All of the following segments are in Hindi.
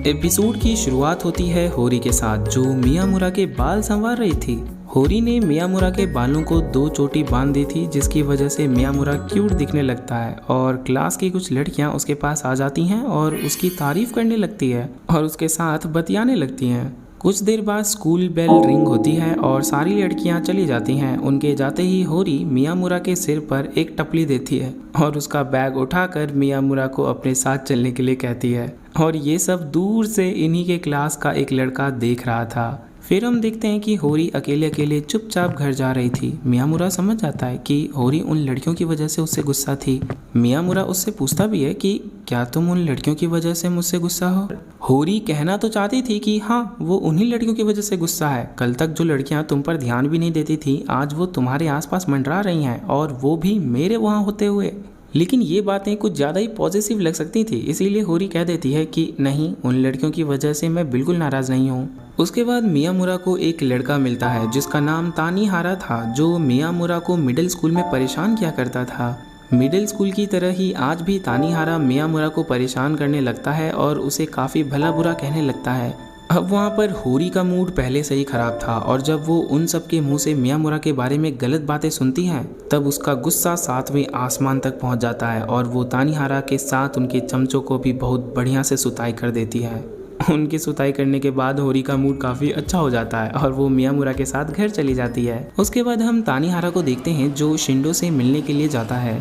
एपिसोड की शुरुआत होती है होरी के साथ, जो मियामुरा के बाल संवार रही थी। होरी ने मियामुरा के बालों को 2 चोटी बांध दी थी, जिसकी वजह से मियामुरा क्यूट दिखने लगता है और क्लास की कुछ लड़कियां उसके पास आ जाती हैं और उसकी तारीफ करने लगती है और उसके साथ बतियाने लगती हैं। कुछ देर बाद स्कूल बेल रिंग होती है और सारी लड़कियां चली जाती हैं। उनके जाते ही होरी मियामुरा के सिर पर एक टपली देती है और उसका बैग उठाकर मियामुरा को अपने साथ चलने के लिए कहती है। और ये सब दूर से इन्हीं के क्लास का एक लड़का देख रहा था। फिर हम देखते हैं कि होरी अकेले अकेले चुपचाप घर जा रही थी। मियामुरा समझ जाता है कि होरी उन लड़कियों की वजह से उससे गुस्सा थी। मियामुरा उससे पूछता भी है कि क्या तुम उन लड़कियों की वजह से मुझसे गुस्सा हो। होरी कहना तो चाहती थी कि हाँ, वो उन्हीं लड़कियों की वजह से गुस्सा है। कल तक जो लड़कियां तुम पर ध्यान भी नहीं देती थी, आज वो तुम्हारे आसपास मंडरा रही हैं, और वो भी मेरे वहाँ होते हुए। लेकिन ये बातें कुछ ज़्यादा ही पॉजिटिव लग सकती थी, इसीलिए होरी कह देती है कि नहीं, उन लड़कियों की वजह से मैं बिल्कुल नाराज़ नहीं हूँ। उसके बाद मियामुरा को एक लड़का मिलता है जिसका नाम तानीहारा था, जो मियामुरा को मिडिल स्कूल में परेशान किया करता था। मिडिल स्कूल की तरह ही आज भी तानीहारा मियामुरा को परेशान करने लगता है और उसे काफ़ी भला बुरा कहने लगता है। अब वहाँ पर होरी का मूड पहले से ही खराब था और जब वो उन सब के मुंह से मियामुरा के बारे में गलत बातें सुनती हैं, तब उसका गुस्सा 7वें आसमान तक पहुँच जाता है और वो तानीहारा के साथ उनके चमचों को भी बहुत बढ़िया से सुताई कर देती है। उनकी सुताई करने के बाद होरी का मूड काफ़ी अच्छा हो जाता है और वो मियामुरा के साथ घर चली जाती है। उसके बाद हम तानीहारा को देखते हैं, जो शिंडो से मिलने के लिए जाता है।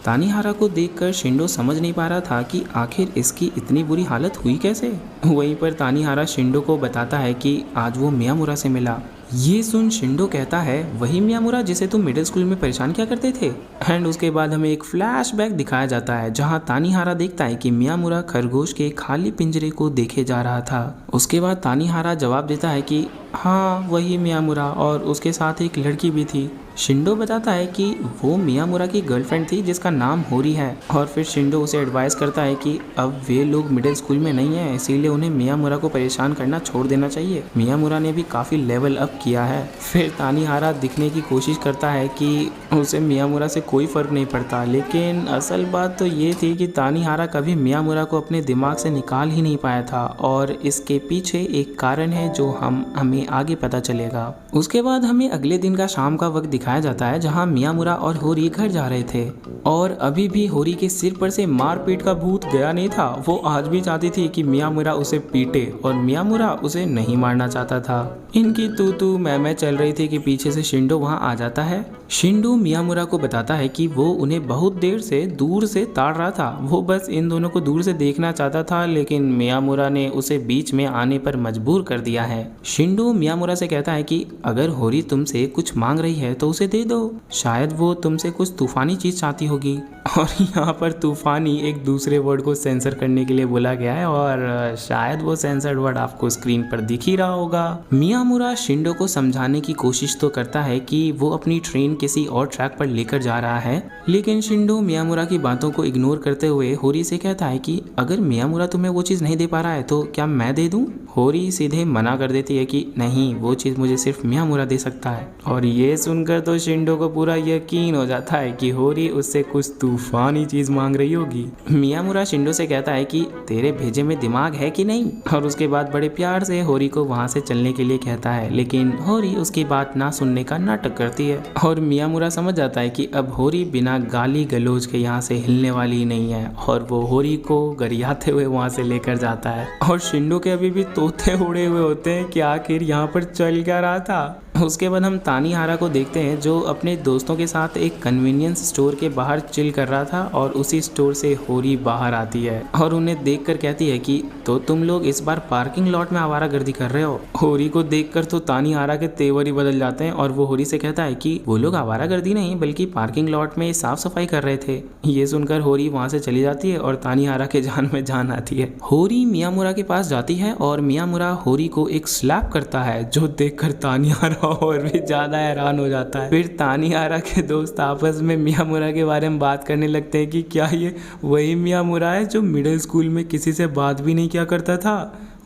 तानीहारा को देखकर शिंडो समझ नहीं पा रहा था कि आखिर इसकी इतनी बुरी हालत हुई कैसे। वहीं पर तानीहारा शिंडो को बताता है कि आज वो मियामुरा से मिला। ये सुन शिंडो कहता है, वही मियामुरा जिसे तुम मिडिल स्कूल में परेशान किया करते थे। एंड उसके बाद हमें एक फ्लैशबैक दिखाया जाता है, जहां तानीहारा देखता है कि मियामुरा खरगोश के खाली पिंजरे को देखे जा रहा था। उसके बाद तानीहारा जवाब देता है कि हाँ, वही मियामुरा, और उसके साथ एक लड़की भी थी। शिंडो बताता है कि वो मियामुरा की गर्लफ्रेंड थी जिसका नाम होरी है, और फिर शिंडो उसे एडवाइस करता है कि अब वे लोग मिडिल स्कूल में नहीं है, इसीलिए उन्हें मियामुरा को परेशान करना छोड़ देना चाहिए। मियामुरा ने भी काफ़ी लेवल अप किया है। फिर तानीहारा दिखने की कोशिश करता है कि उसे मियामुरा से कोई फ़र्क नहीं पड़ता, लेकिन असल बात तो ये थी कि तानीहारा कभी मियामुरा को अपने दिमाग से निकाल ही नहीं पाया था, और इसके पीछे एक कारण है जो हमें आगे पता चलेगा। उसके बाद हमें अगले दिन का शाम का वक्त दिखाया जाता है, जहां मियामुरा और होरी घर जा रहे थे, और अभी भी होरी के सिर पर से मारपीट का भूत गया नहीं था। वो आज भी चाहती थी कि मियामुरा उसे पीटे, और मियामुरा उसे नहीं मारना चाहता था। इनकी तू मैं चल रही थी कि पीछे से शिंडो वहां आ जाता है। शिंडो मियामुरा को बताता है कि वो उन्हें बहुत देर से दूर से ताड़ रहा था। वो बस इन दोनों को दूर से देखना चाहता था, लेकिन मियामुरा ने उसे बीच में आने पर मजबूर कर दिया है। शिंडो मियामुरा से कहता है कि अगर होरी तुमसे कुछ मांग रही है तो उसे दे दो, शायद वो तुमसे कुछ तूफानी चीज चाहती होगी। और यहाँ पर तूफानी एक दूसरे वर्ड को सेंसर करने के लिए बोला गया है, और शायद वो सेंसर्ड वर्ड आपको स्क्रीन पर दिख ही रहा होगा। मियामुरा शिंडो को समझाने की कोशिश तो करता है कि वो अपनी ट्रेन किसी और ट्रैक पर लेकर जा रहा है, लेकिन शिंडो मियामुरा की बातों को इग्नोर करते हुए होरी से कहता है कि अगर मियामुरा तुम्हें वो चीज़ नहीं दे पा रहा है तो क्या मैं दे दूं। होरी सीधे मना कर देती है कि नहीं, वो चीज़ मुझे सिर्फ मियामुरा दे सकता है। और ये सुनकर तो शिंडो को पूरा यकीन हो जाता है कि होरी उससे कुछ तूफानी चीज़ मांग रही होगी। मियामुरा शिंडो से कहता है कि तेरे भेजे में दिमाग है कि नहीं, और उसके बाद बड़े प्यार से होरी को वहाँ से चलने के लिए कहता है, लेकिन होरी उसकी बात ना सुनने का नाटक करती है। और मियामुरा समझ जाता है कि अब होरी बिना गाली गलौज के यहाँ से हिलने वाली ही नहीं है, और वो होरी को गरियाते हुए वहाँ से लेकर जाता है। और शिंडो के अभी भी तोते उड़े हुए होते हैं कि आखिर यहाँ पर चल क्या रहा था। उसके बाद हम तानीहारा को देखते हैं, जो अपने दोस्तों के साथ एक कन्वीनियंस स्टोर के बाहर चिल कर रहा था, और उसी स्टोर से होरी बाहर आती है और उन्हें देखकर कहती है कि तो तुम लोग इस बार पार्किंग लॉट में आवारागर्दी कर रहे हो। होरी को देखकर तो तानीहारा के तेवर ही बदल जाते हैं, और वो होरी से कहता है कि वो लोग आवारागर्दी नहीं बल्कि पार्किंग लॉट में साफ सफाई कर रहे थे। ये सुनकर होरी वहाँ से चली जाती है और तानीहारा के जान में जान आती है। होरी मियामुरा के पास जाती है और मियामुरा होरी को एक स्लैप करता है, जो देखकर तानीहारा और भी ज्यादा हैरान हो जाता है। फिर तानीहारा के दोस्त आपस में मियामुरा के बारे में बात करने लगते हैं कि क्या ये वही मियामुरा है जो मिडिल स्कूल में किसी से बात भी नहीं किया करता था।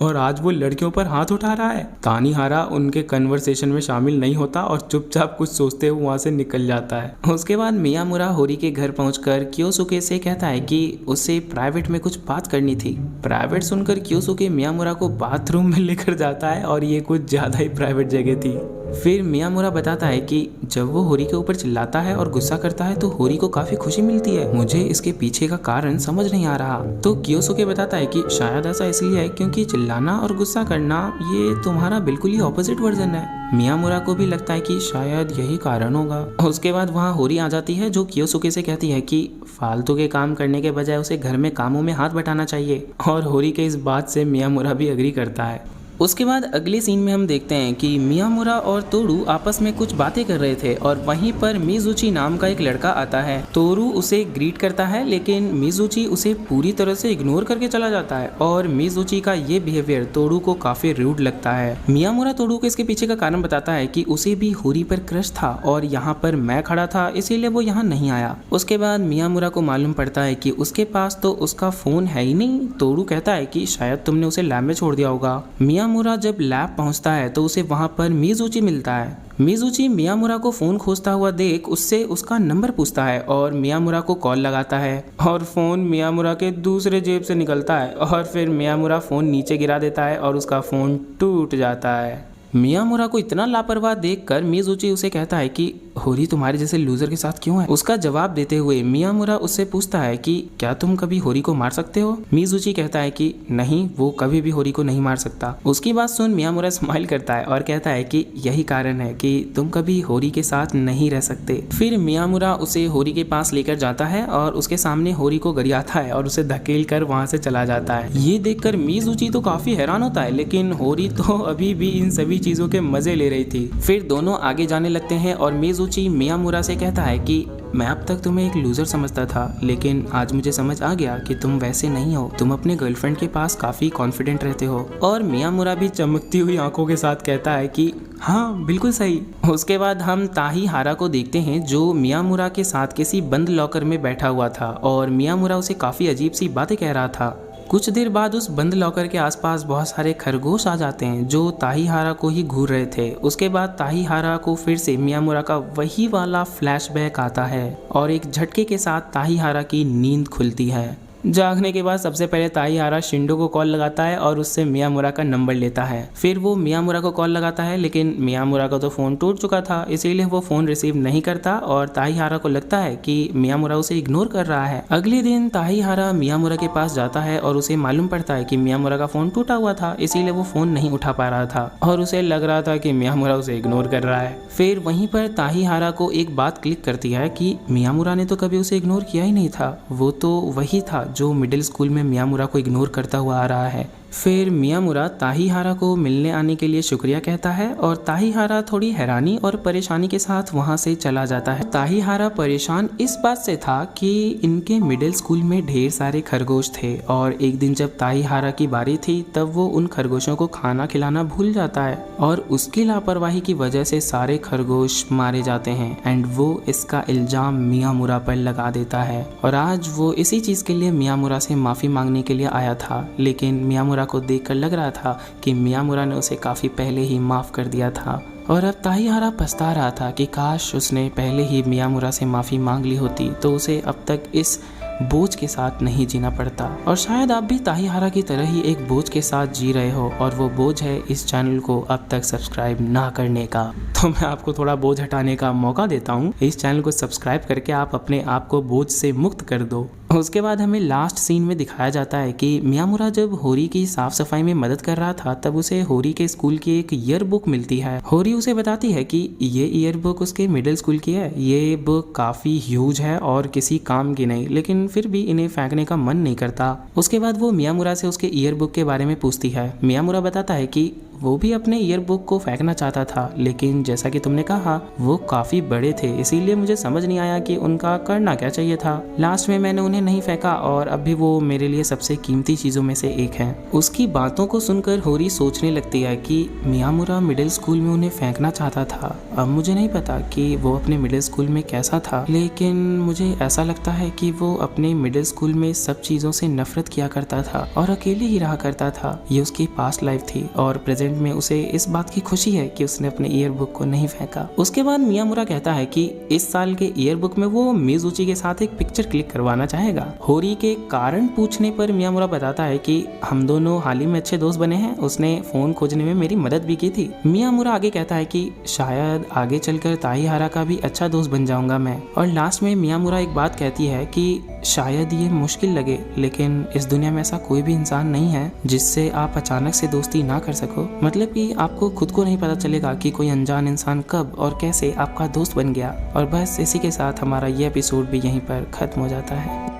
और आज वो लड़कियों पर हाथ उठा रहा है। तानीहारा उनके कन्वर्सेशन में शामिल नहीं होता और चुपचाप कुछ सोचते हुए वहाँ से निकल जाता है। उसके बाद मियामुरा होरी के घर पहुंचकर कियोसुके से कहता है कि उससे प्राइवेट में कुछ बात करनी थी। प्राइवेट सुनकर कियोसुके मियामुरा को बाथरूम में लेकर जाता है और ये कुछ ज्यादा ही प्राइवेट जगह थी। फिर मियामुरा बताता है कि जब वो होरी के ऊपर चिल्लाता है और गुस्सा करता है तो होरी को काफी खुशी मिलती है। मुझे इसके पीछे का कारण समझ नहीं आ रहा। तो कियोसुके बताता है कि शायद ऐसा इसलिए है क्योंकि चिल्लाना और गुस्सा करना ये तुम्हारा बिल्कुल ही ऑपोजिट वर्जन है। मियामुरा को भी लगता है कि शायद यही कारण होगा। उसके बाद वहाँ होरी आ जाती है जो कियोसुके से कहती है कि फालतू के काम करने के बजाय उसे घर में कामों में हाथ बटाना चाहिए, और होरी के इस बात से मियामुरा भी एग्री करता है। उसके बाद अगले सीन में हम देखते हैं कि मियामुरा और तोरू आपस में कुछ बातें कर रहे थे और वहीं पर मिजुची नाम का एक लड़का आता है। तोरू उसे ग्रीट करता है लेकिन मिजुची उसे पूरी तरह से इग्नोर करके चला जाता है और मिजुची का ये बिहेवियर तोरू को काफी रूड लगता है। मियामुरा तोरू को इसके पीछे का कारण बताता है कि उसे भी होरी पर क्रश था और यहाँ पर मैं खड़ा था इसीलिए वो यहाँ नहीं आया। उसके बाद मियामुरा को मालूम पड़ता है कि उसके पास तो उसका फोन है ही नहीं। तोरू कहता है कि शायद तुमने उसे लैब में छोड़ दिया होगा। मियामुरा जब लैब पहुंचता है तो उसे वहां पर मिजुची मिलता है। मिजुची मियामुरा को फोन खोजता हुआ देख उससे उसका नंबर पूछता है और मियामुरा को कॉल लगाता है और फोन मियामुरा के दूसरे जेब से निकलता है और फिर मियामुरा फोन नीचे गिरा देता है और उसका फोन टूट जाता है। मियामुरा को इतना लापरवाह देखकर मिजुची उसे कहता है कि होरी तुम्हारे जैसे लूजर के साथ क्यों है। उसका जवाब देते हुए मियामुरा उससे पूछता है कि क्या तुम कभी होरी को मार सकते हो। मिजुची कहता है कि नहीं, वो कभी भी होरी को नहीं मार सकता। उसकी बात सुन मियामुरा स्माइल करता है और कहता है कि यही कारण है कि तुम कभी होरी के साथ नहीं रह सकते। फिर मियामुरा उसे होरी के पास लेकर जाता है और उसके सामने होरी को गरियाता है और उसे धकेल कर वहाँ से चला जाता है। ये देखकर मिजुची तो काफी हैरान होता है लेकिन होरी तो अभी भी इन सभी चीजों के मजे ले रही थी। फिर दोनों आगे जाने लगते हैं और मिजुची मियामुरा से कहता है कि मैं अब तक तुम्हें एक लूजर समझता था लेकिन आज मुझे समझ आ गया कि तुम वैसे नहीं हो। तुम अपने गर्लफ्रेंड के पास काफी कॉन्फिडेंट रहते हो। और मियामुरा भी चमकती हुई आंखों के साथ कहता है कि हाँ बिल्कुल सही। उसके बाद हम ताहीहारा को देखते हैं जो मियामुरा के साथ किसी बंद लॉकर में बैठा हुआ था और मियामुरा उसे काफी अजीब सी बातें कह रहा था। कुछ देर बाद उस बंद लॉकर के आसपास बहुत सारे खरगोश आ जाते हैं जो ताहीहारा को ही घूर रहे थे। उसके बाद ताहीहारा को फिर से मियामुरा का वही वाला फ्लैशबैक आता है और एक झटके के साथ ताहीहारा की नींद खुलती है। जागने के बाद सबसे पहले ताहीहारा शिंडो को कॉल लगाता है और उससे मियामुरा का नंबर लेता है। फिर वो मियामुरा को कॉल लगाता है लेकिन मियामुरा का तो फ़ोन टूट चुका था इसीलिए वो फ़ोन रिसीव नहीं करता और ताहीहारा को लगता है कि मियामुरा उसे इग्नोर कर रहा है। अगले दिन ताहीहारा मियामुरा के पास जाता है और उसे मालूम पड़ता है कि मियामुरा का फ़ोन टूटा हुआ था इसीलिए वो फ़ोन नहीं उठा पा रहा था और उसे लग रहा था कि मियामुरा उसे इग्नोर कर रहा है। फिर वहीं पर ताहीहारा को एक बात क्लिक करती है कि मियामुरा ने तो कभी उसे इग्नोर किया ही नहीं था। वो तो वही था जो मिडिल स्कूल में मियामुरा को इग्नोर करता हुआ आ रहा है। फिर मियामुरा ताहीहारा को मिलने आने के लिए शुक्रिया कहता है और ताहीहारा थोड़ी हैरानी और परेशानी के साथ वहां से चला जाता है। ताहीहारा परेशान इस बात से था कि इनके मिडिल स्कूल में ढेर सारे खरगोश थे और एक दिन जब ताहीहारा की बारी थी तब वो उन खरगोशों को खाना खिलाना भूल जाता है और उसकी लापरवाही की वजह से सारे खरगोश मारे जाते हैं एंड वो इसका इल्जाम मियामुरा पर लगा देता है। और आज वो इसी चीज के लिए मियामुरा से माफी मांगने के लिए आया था लेकिन मियामुरा को देखकर लग रहा था कि मियामुरा ने उसे काफी पहले ही माफ कर दिया था और अब ताहीहारा पछता रहा था कि काश उसने पहले ही मियामुरा से माफी मांग ली होती तो उसे अब तक इस बोझ के साथ नहीं जीना पड़ता। और शायद आप भी ताहीहारा की तरह ही एक बोझ के साथ जी रहे हो और वो बोझ है इस चैनल को अब तक सब्सक्राइब ना करने का। तो मैं आपको थोड़ा बोझ हटाने का मौका देता हूँ। इस चैनल को सब्सक्राइब करके आप अपने आप को बोझ से मुक्त कर दो। उसके बाद हमें लास्ट सीन में दिखाया जाता है कि मियामुरा जब होरी की साफ सफाई में मदद कर रहा था तब उसे होरी के स्कूल की एक ईयर बुक मिलती है। होरी उसे बताती है कि ये ईयर बुक उसके मिडिल स्कूल की है। ये बुक काफी ह्यूज है और किसी काम की नहीं लेकिन फिर भी इन्हें फेंकने का मन नहीं करता। उसके बाद वो मियामुरा से उसके ईयर बुक के बारे में पूछती है। मियामुरा बताता है कि वो भी अपने ईयरबुक को फेंकना चाहता था, लेकिन जैसा कि तुमने कहा वो काफी बड़े थे, इसीलिए मुझे समझ नहीं आया कि उनका करना क्या चाहिए था। लास्ट में मैंने उन्हें नहीं फेंका और अब भी वो मेरे लिए सबसे कीमती चीजों में से एक है। उसकी बातों को सुनकर होरी सोचने लगती है कि मियामुरा मिडिल स्कूल में उन्हें फेंकना चाहता था। अब मुझे नहीं पता कि वो अपने मिडिल स्कूल में कैसा था, लेकिन मुझे ऐसा लगता है कि वो अपने मिडिल स्कूल में सब चीजों से नफरत किया करता था और अकेले ही रहा करता था। ये उसकी पास्ट लाइफ थी और प्रेजेंट में उसे इस बात की खुशी है कि उसने अपने ईयरबुक को नहीं फेंका। उसके बाद मियामुरा कहता है कि इस साल के ईयरबुक में वो मिज़ुची के साथ एक पिक्चर क्लिक करवाना चाहेगा। होरी के कारण पूछने पर मियामुरा बताता है कि हम दोनों हाल ही में अच्छे दोस्त बने हैं, उसने फोन खोजने में मेरी मदद भी की थी। मियामुरा आगे कहता है कि शायद आगे चलकर ताईहारा का भी अच्छा दोस्त बन जाऊंगा मैं। और लास्ट में मियामुरा एक बात कहती है कि शायद ये मुश्किल लगे, लेकिन इस दुनिया में ऐसा कोई भी इंसान नहीं है जिससे आप अचानक से दोस्ती ना कर सको। मतलब कि आपको खुद को नहीं पता चलेगा कि कोई अनजान इंसान कब और कैसे आपका दोस्त बन गया। और बस इसी के साथ हमारा ये एपिसोड भी यहीं पर खत्म हो जाता है।